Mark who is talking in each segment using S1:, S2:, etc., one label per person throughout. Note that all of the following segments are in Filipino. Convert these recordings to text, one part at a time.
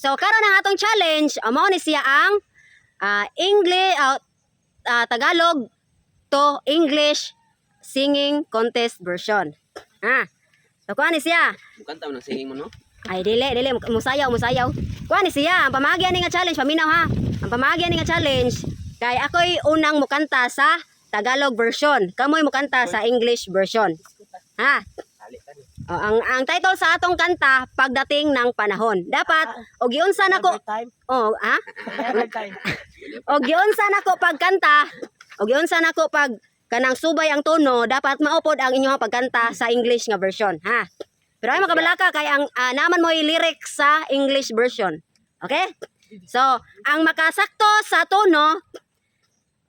S1: So karon ang atong challenge, amo ni siya ang English Tagalog to English singing contest version. So kuha ni siya.
S2: Kanta mo ng singing mo, no?
S1: Ay dili musayaw. Kuha ni siya, ang pamagi ni nga challenge, paminaw ha. Ang pamagi ni nga challenge kay ako'y unang mukanta sa Tagalog version. Kamoy mukanta sa English version. Ha? Ang title sa atong kanta, Pagdating ng Panahon. Dapat og giunsa nako. Ha? Og giunsa nako pagkanta, og giunsa nako pag kanang subay ang tono, dapat maupod ang inyong pagkanta sa English nga version, ha? Pero ay makabalaka kay ang naman mo lyrics sa English version. Okay? So, ang makasakto sa tono,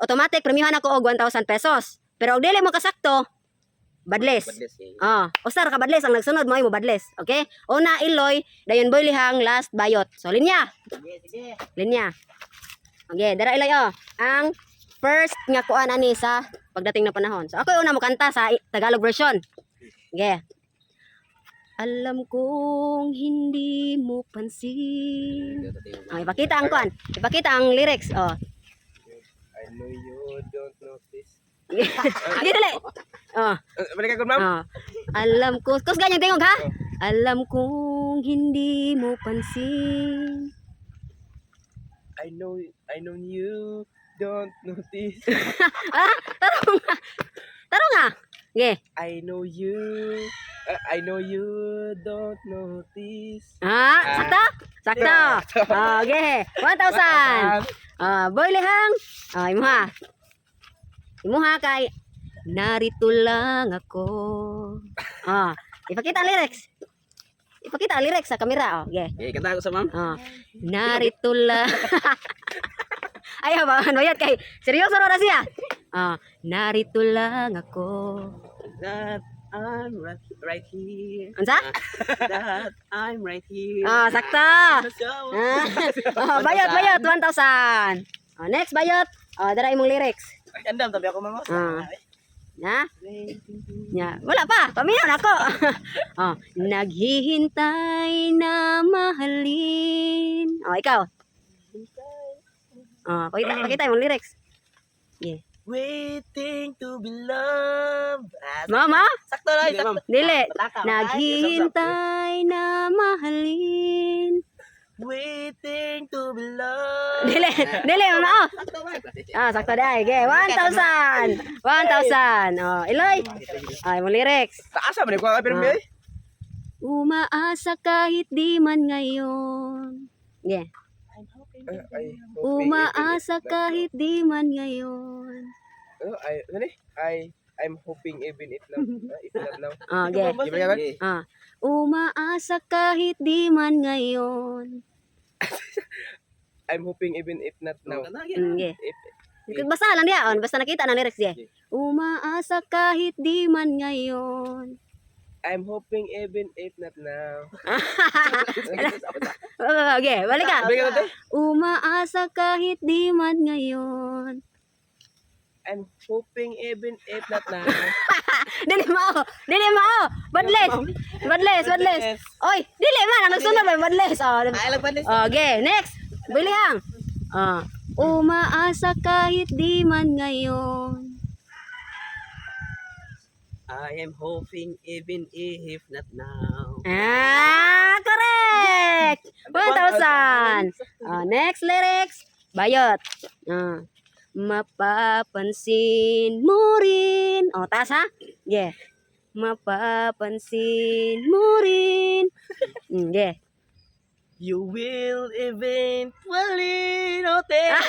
S1: automatic premiuhan ako og 1,000 pesos. Pero og dili mo kasakto, badless. Usar ka badless, ang nagsunod mo ay mo badless. Okay? Una Iloy, dayon Boy Lihang, last Bayot. So linya.
S3: Sige.
S1: Linya. Okay, dara Iloy ang first nga kuan ani sa Pagdating ng Panahon. So ako una mo kanta sa Tagalog version. Okay. Alam kong hindi mo pansin. Ipakita ang kuan. Ipakita ang lyrics.
S3: I know you don't notice.
S1: Dili.
S3: Balik ako, ma'am.
S1: Alam ko. Kus ganyan tingog ha? Alam kong hindi mo pansin.
S3: I know you don't notice.
S1: Tarong nga. Okay.
S3: I know you don't notice.
S1: Sakto? Sakto. Okay. 1,000. Boy Lihang. Imuha. Imuha kay narito lang ako. Ipakita ang lyrics. Ipakita ang lyrics sa kamera. Okay.
S2: Kanta ko sa ma'am.
S1: Narito lang. Ayaw ba? Ano yan? Kay seryoso na siya. Narito lang ako.
S2: That I'm right here.
S1: Ansa?
S2: That I'm right here.
S1: Sakto. Bayot 1,000. Next bayot. Dara imong lyrics.
S3: Andam tabi ako, ma'am.
S1: Na? Nya, wala pa. Paminaw na ako. Naghihintay na mahalin. Ikaw. Pakita imong lyrics. Yeah.
S3: Waiting to be loved.
S1: Mama?
S3: Sakto lang, sakto.
S1: Dili.
S3: Mataka.
S1: Naghihintay na mahalin.
S3: Waiting to be loved.
S1: Dili mama.
S3: Sakto ba?
S1: Sakto dai. Okay, 1,000. 1,000. Iloy. Imong lyrics.
S3: Taasa ba ni ko pero may?
S1: Umaasa kahit di man ngayon. Yeah. Umaasa kahit di man ngayon.
S3: I'm hoping even if not now.
S1: Okay. Umaasa kahit di man ngayon.
S3: I'm hoping even if not now.
S1: Okay. Basta lang diya, basta nakita na lyrics diya. Umaasa kahit di man ngayon.
S3: I'm hoping even if not now.
S1: Okay, balik ka.
S3: Balik ka.
S1: Umaasa kahit di man ngayon.
S3: I'm hoping even if not now.
S1: Dili mo. Badless. Oy, dili man ang nagsunod may badless. Okay, next. Bilihang. Umaasa kahit di man ngayon.
S2: I am hoping even if not now.
S1: Correct. 1,000. Next lyrics. Bayot. Mapapansin mo rin. Taas ha? Yeah. Mapapansin mo rin. Yeah.
S3: You will eventually notice.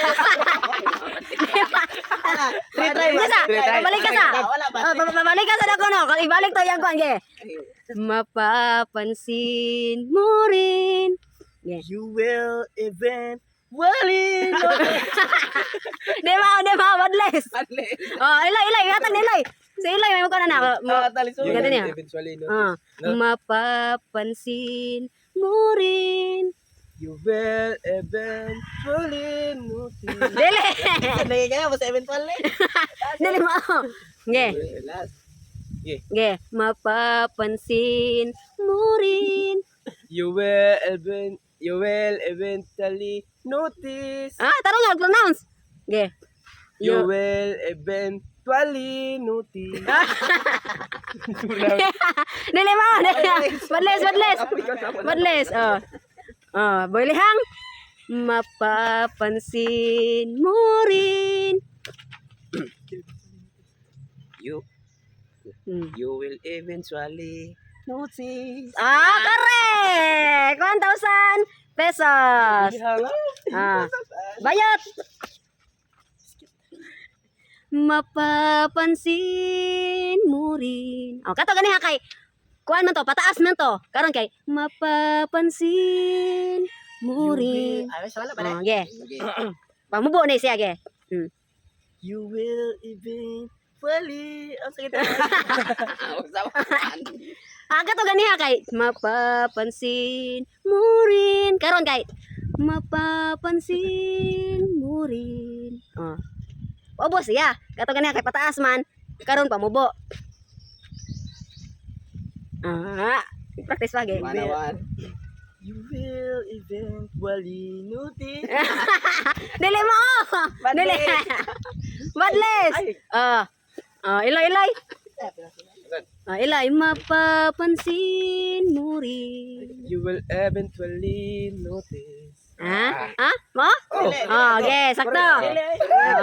S1: Babalik ka sa dako no. Ibalik to yang kuan ge. Mapapansin mo rin. Yeah.
S3: You will eventually notice.
S1: Di ba, badless. Ilay, hatag ni Ilay. Si Ilay, may mukha na. Ganito niya.
S3: Eventually notice.
S1: Mapapansin mo rin.
S3: You will eventually notice.
S1: Dili.
S3: Lagi kaya mas eventually.
S1: Dili mo. Nge. Mapapansin mo rin.
S3: You will You will eventually notice.
S1: Tarong nga pronounce. Okay.
S3: You will eventually notice.
S1: Dili mo. Madles. Boy Lihang. Mapapansin mo rin.
S2: You will eventually notice.
S1: Correct! 1,000 pesos. Bayot. Mapapansin mo rin. Kato gani ha kay kuan man to, pataas man to. Karon kay mapapansin mo rin.
S3: Ay, wala ba?
S1: Okay. Pamubo na siya ge.
S3: You will eventually. Ang sakit.
S1: Kato gani ha kay mapapansin mo rin. Karon kay mapapansin mo rin. Obo siya. Kato gani ha kay pataas man. Karon pamubo. Practice pa ge.
S3: You will eventually notice.
S1: Dili mo. Dili. Madles. Ilay. Ilay, mapapansin mo rin.
S3: You will eventually notice.
S1: Mo? Okay, sakto.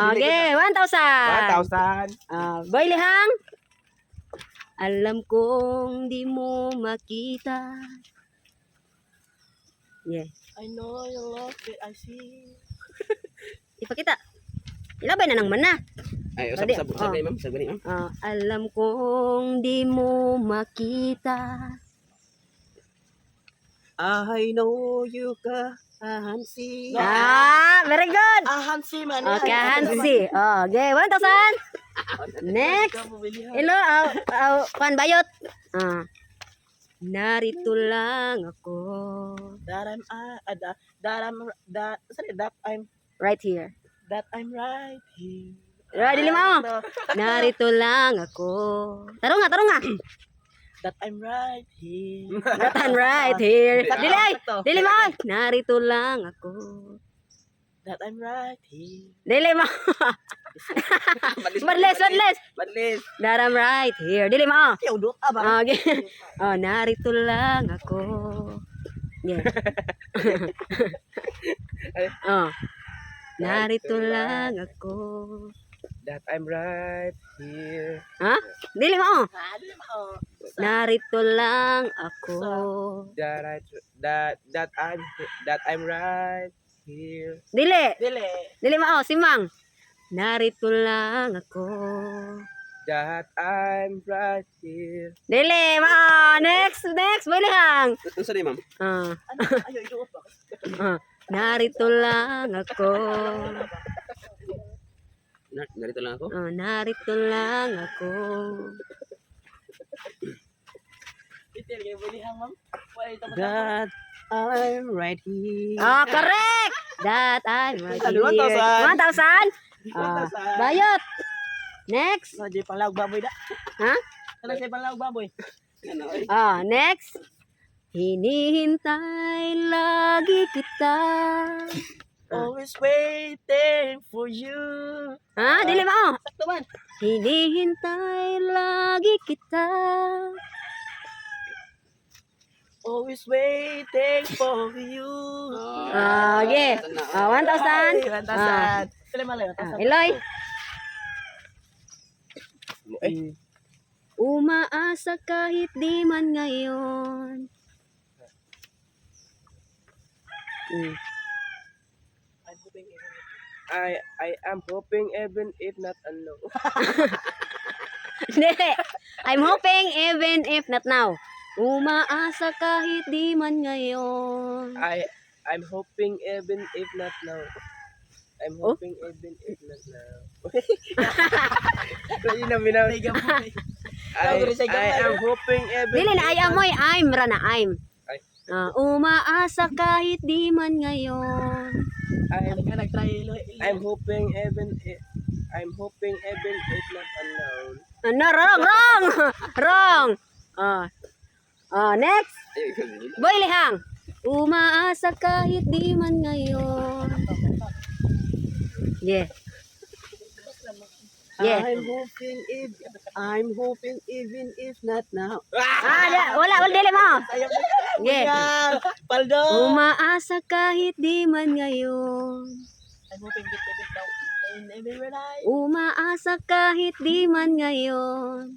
S1: Okay, 1,000.
S3: 1,000.
S1: Boy Lihang. Alam kong di mo makita. Yeah.
S3: I know you love it, I see.
S1: Ipakita. Ilabay na nang mana.
S2: Ay,
S1: Pwede.
S2: sabi ma'am, sabi ma'am.
S1: Alam kong di mo makita.
S2: I know you Hansi.
S1: Very good.
S3: Hansi man.
S1: Okay, Hansi. Okay, 1,000. Next. Hello, Pan Bayot. Narito lang ako.
S3: I'm
S1: Right here.
S3: that I'm right here.
S1: Dili mo. Narito lang ako. Tarong nga.
S3: That I'm right here.
S1: That I'm right here. Dili mo. Narito lang ako.
S3: That I'm right here.
S1: Dili mo. Madles.
S2: Madles.
S1: That I'm right here. Dili mo.
S3: Yaudot ba?
S1: Okay. Narito lang ako. Yeah. Narito lang ako.
S3: That I'm right here.
S1: Dili mo. Narito lang ako.
S3: That I'm right here.
S1: Dili mo. Simang. Narito lang ako.
S3: That I'm right here.
S1: Dili mo. Next. Bilihang.
S2: Ano sa ma'am?
S3: Ayo, iduot ba?
S1: Narito lang ako.
S2: Narito lang ako.
S1: Narito lang ako.
S3: Itil kay bulihang ma'am.
S2: That I'm right here.
S1: Correct. That I'm right here.
S3: 1,000.
S1: 1,000. Bayot. Next.
S3: Ano di panglaog baboy da? Ano siya panglaog baboy?
S1: Next. Hinihintay lagi kita.
S3: Always waiting for you.
S1: Dili mo.
S3: Sakto man.
S1: Hinihintay lagi kita.
S3: Always waiting for you.
S1: Okay. 1,000.
S3: 1,000. Sila malay. 1,000.
S1: Eloy. Umaasa kahit di man ngayon.
S3: I am hoping even if not ano.
S1: Hindi. I'm hoping even if not now. Umaasa kahit di man ngayon.
S3: I'm hoping even if not now. I'm hoping even if not now. Lain na minaw. I am hoping even.
S1: Dili na ayaw mo I'm ra na I'm. Umaasa kahit di man ngayon.
S3: I'm hoping even if not unknown.
S1: Wrong. Next. Boy Lihang. Umaasa kahit di man ngayon. Yeah. Yeah.
S2: I'm hoping even if not now.
S1: Wala dili mo. Yeah.
S3: Yan! Paldo!
S1: Umaasa kahit di man ngayon.
S3: I'm hoping that every now and everywhere I
S1: Umaasa kahit di man ngayon.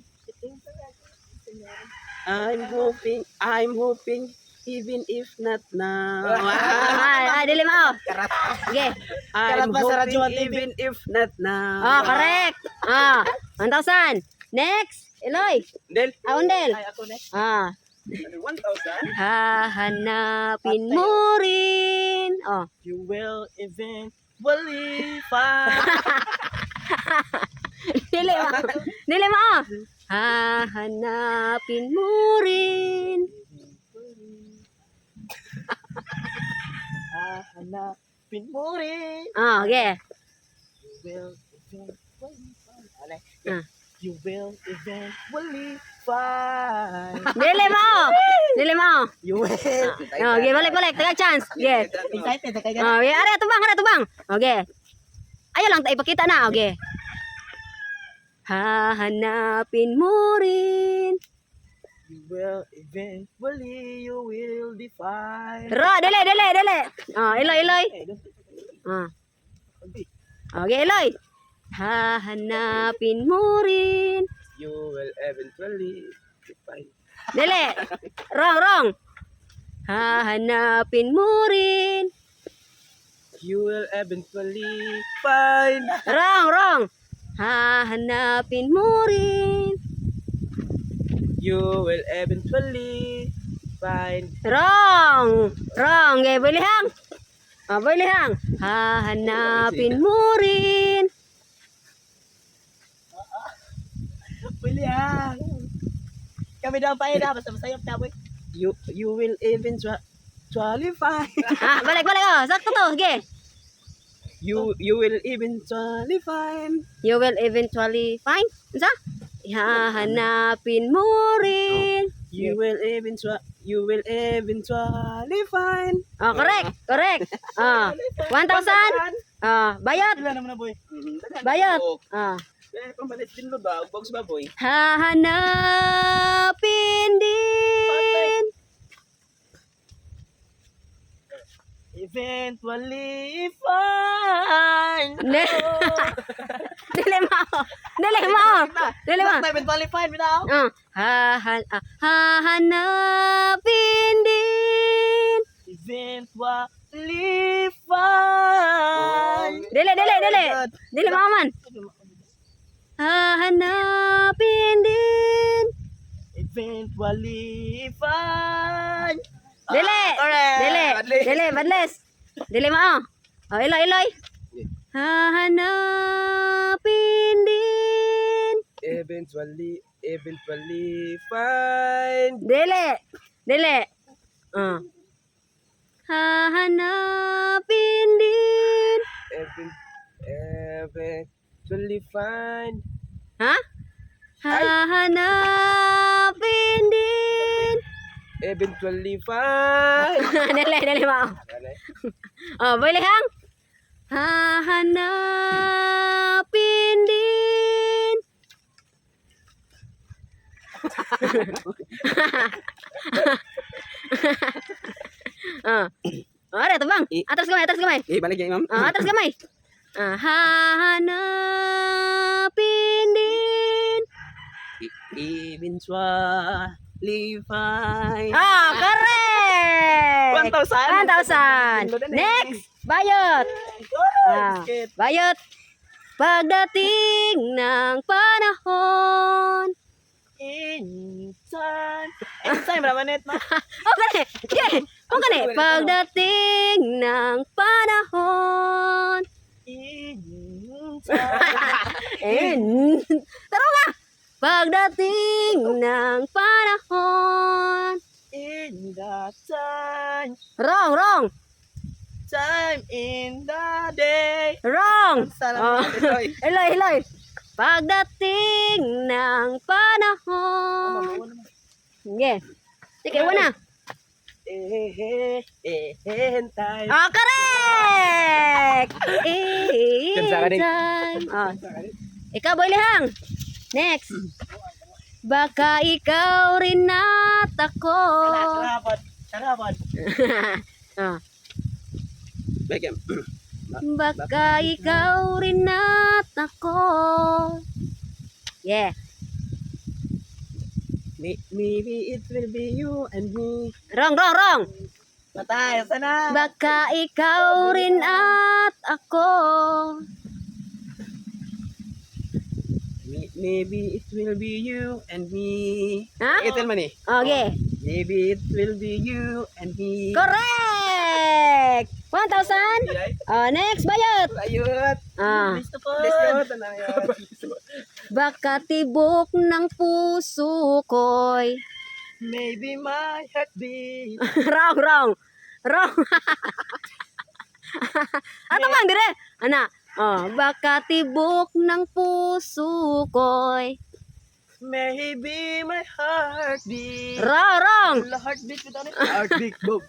S2: I'm hoping even if not now.
S1: Dili mo. Yeah.
S2: I'm
S3: Karat pa sa
S2: hoping
S3: Radyo 1 TV.
S2: even if not now.
S1: Correct. 1,000. Next, Eloy.
S2: Del,
S1: Undel.
S3: Ay, ako next.
S2: 1,000.
S1: Hahanapin mo rin.
S3: You will eventually find.
S1: Dili mo. Dili mo. Hahanapin mo rin.
S3: Hahanapin mo rin.
S1: Okay.
S3: You will eventually find. Alay.
S1: Ah.
S3: You will eventually find.
S1: Dili mo. Dili mo.
S3: You will.
S1: Okay, balik. Tagag chance. Okay.
S3: Excited na kayo.
S1: Okay, are tubang. Okay. Ayo lang tayo ipakita na. Okay. Hahanapin mo rin.
S3: You will eventually, you will define.
S1: Dili. Eloy. Okay, Eloy. Hahanapin mo rin.
S2: You will eventually find.
S1: Dili. Wrong. Hahanapin mo rin.
S2: You will eventually find.
S1: Wrong. Hahanapin mo rin.
S2: You will eventually find.
S1: Wrong. Okay, bilihang. Bilihang. Hahanapin mo rin.
S3: William! Kami daw pa na, basta masayap na boy.
S2: You will eventually find.
S1: Balik. Sakto to. Okay.
S2: You will eventually find.
S1: You will eventually find. Isa? Hahanapin mo rin.
S2: You will eventually find.
S1: Correct. 1,000. Bayad.
S3: Wala naman na boy.
S1: Bayad.
S2: Pambalit din mo ba? Box ba, boy?
S1: Hahanapin din.
S3: Eventually find.
S1: Dili mo.
S3: Eventually find me now.
S1: Hahanapin din.
S3: Eventually find.
S1: Dili mo man. Hahanapin din.
S3: Eventually find.
S1: Dili. Badles. Dili mo. Eloy. Hahanapin din.
S2: Eventually find.
S1: Dili. Hahanapin din.
S2: Eventually find.
S1: Hahanapin din.
S2: Eventually find.
S1: Dili mo. Bilihang. Hahanapin din. Ada tuh bang. Atas kamay.
S2: Balik ya, Imam.
S1: Atas kamay. Hahanapin din.
S2: Eventually find.
S1: Correct.
S3: 1,000.
S1: 1,000. Next, bayot. Bayot. Pagdating ng panahon.
S3: Anytime, Ramanet na.
S1: Gani. Pagdating ng panahon. Taro nga. Pagdating ng panahon.
S3: In the time.
S1: Wrong.
S3: Time in the day.
S1: Wrong.
S3: Salamat, Eloy.
S1: Eloy. Pagdating ng panahon. Sige. Sige, una.
S3: Hintay.
S1: Oh, correct!
S3: Kansa ka din?
S1: Time. Oh. Ikaw, Boy Lihang. Next. Baka ikaw rin at ako.
S3: Sarapot.
S1: Oh.
S2: Beckham.
S1: Baka ikaw rin at ako. Yeah.
S2: Maybe it will be you and me.
S1: Wrong.
S3: Patay, sana.
S1: Baka ikaw rin at ako.
S2: Maybe it will be you and me.
S1: Ha?
S2: Itel man eh.
S1: Okay.
S2: Maybe it will be you and me.
S1: Correct! 1,000. Oh, next, bayot.
S2: Ayut.
S1: Ah.
S3: Listo po.
S1: Baka tibok ng puso ko'y.
S3: Maybe my heartbeat.
S1: Wrong. Ato bang dire? Ana. Oh, baka tibok ng puso ko'y.
S3: Maybe my heartbeat.
S1: Wrong.
S3: Wala heartbeat ko tani. Heartbeat. Bog.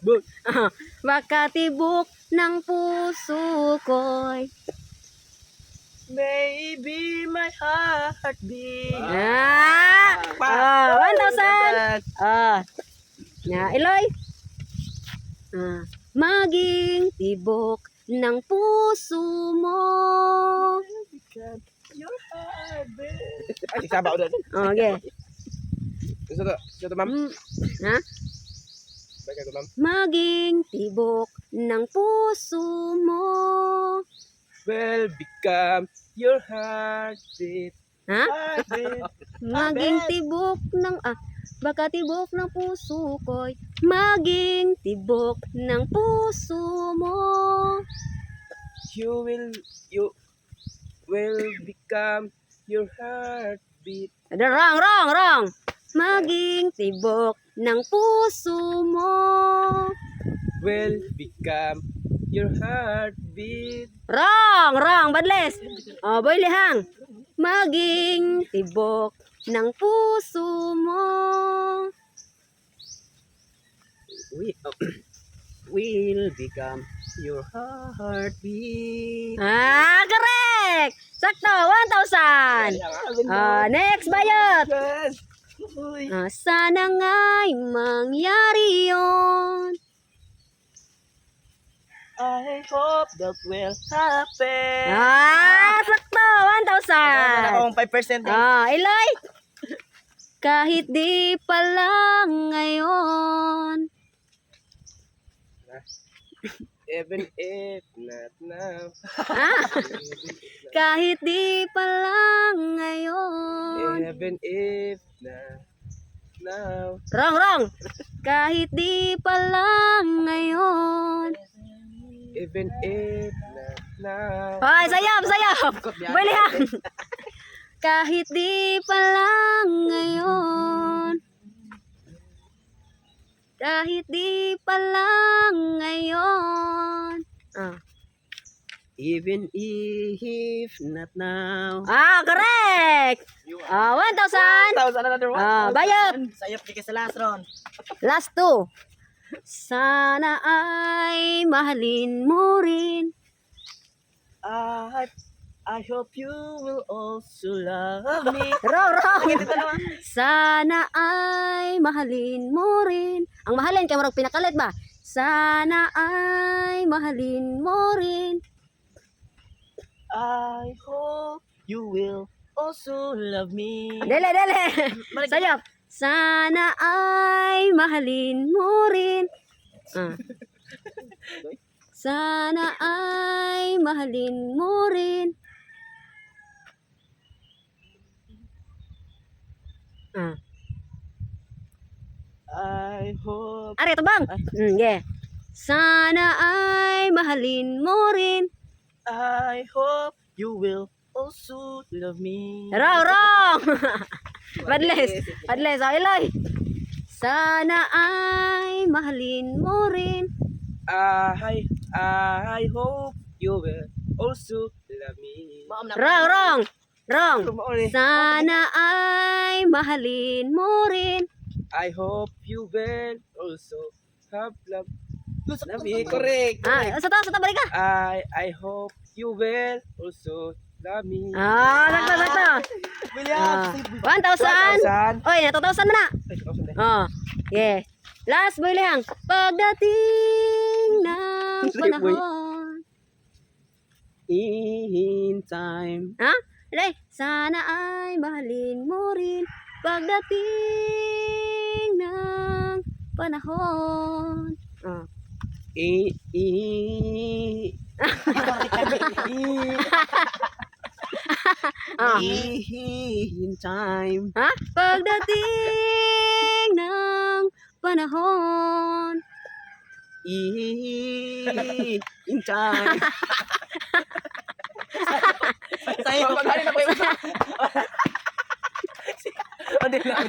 S1: Baka tibok ng puso ko'y.
S3: Maybe my heartbeat.
S1: Ah! Oh, 1,000. Ah. Nga, Eloy. Ah. Maging tibok ng puso mo.
S3: Your heartbeat.
S2: Ay, sabaw doon.
S1: Okay.
S2: Ito ma'am.
S1: Ha?
S2: Baka ko ma'am.
S1: Maging tibok ng puso mo.
S2: Will become your heartbeat.
S1: Ha?
S2: Heartbeat.
S1: Maging tibok ng baka tibok ng puso ko'y maging tibok ng puso mo.
S2: You will become your heartbeat.
S1: Wrong. Maging tibok ng puso mo.
S2: Will become your heartbeat.
S1: Wrong. Badles. Oh, Boy Lihang. Maging tibok ng puso mo.
S2: Will become your heartbeat.
S1: Ah, correct! Sakto, 1,000. Next, bayot.
S3: Uy.
S1: Sana nga'y mangyari yun.
S3: I hope that will happen.
S1: Sakto, 1,000.
S3: 5%
S1: Eloy. Kahit di pa lang ngayon.
S2: Even if not now.
S1: Kahit di pa lang ngayon.
S2: Even if not now.
S1: Wrong. Kahit di pa lang ngayon.
S2: Even if not now.
S1: Hoy, sayap. Balihan. Kahit di pa lang ngayon. Kahit di pa lang ngayon.
S2: Even if not now.
S1: Correct. 1,000.
S3: Another one.
S1: Bayot.
S3: Sayop di ka sa last round.
S1: Last 2. Sana ay mahalin mo rin.
S3: I hope you will also love me.
S1: Wrong. Sana ay mahalin mo rin. Ang mahalin kay marag pinakalit ba? Sana ay mahalin mo rin.
S3: I hope you will also love me.
S1: Dele. Sayap. Sana ay mahalin mo rin. Sana ay mahalin mo rin.
S3: I hope.
S1: Ari, ito bang? Yeah. Sana ay mahalin mo rin.
S3: I hope you will also love me.
S1: Wrong. Badles. Eloy. Sana ay mahalin mo rin.
S2: I hope you will also love me.
S1: Wrong. Sana ay mahalin mo rin.
S2: I hope you will also
S3: have love.
S2: Nabi, correct.
S1: Sa to, balik ka.
S3: I hope you will also love me.
S1: Sakto.
S2: William.
S1: 1,000.
S3: 1,000.
S1: Oy, na 2,000 mo na.
S3: Ay, 2,000 eh.
S1: Oh, yeah. Last boy lang. Pagdating ng
S3: Sige, boy.
S1: panahon.
S2: In time.
S1: Ha? Alay, sana ay mahalin mo rin pagdating ng panahon. Oh. Ah.
S2: In time.
S1: Ha? Pagdating ng panahon.
S2: In time. Sa'yo.
S3: Paghahalin na po yung... Hindi lang.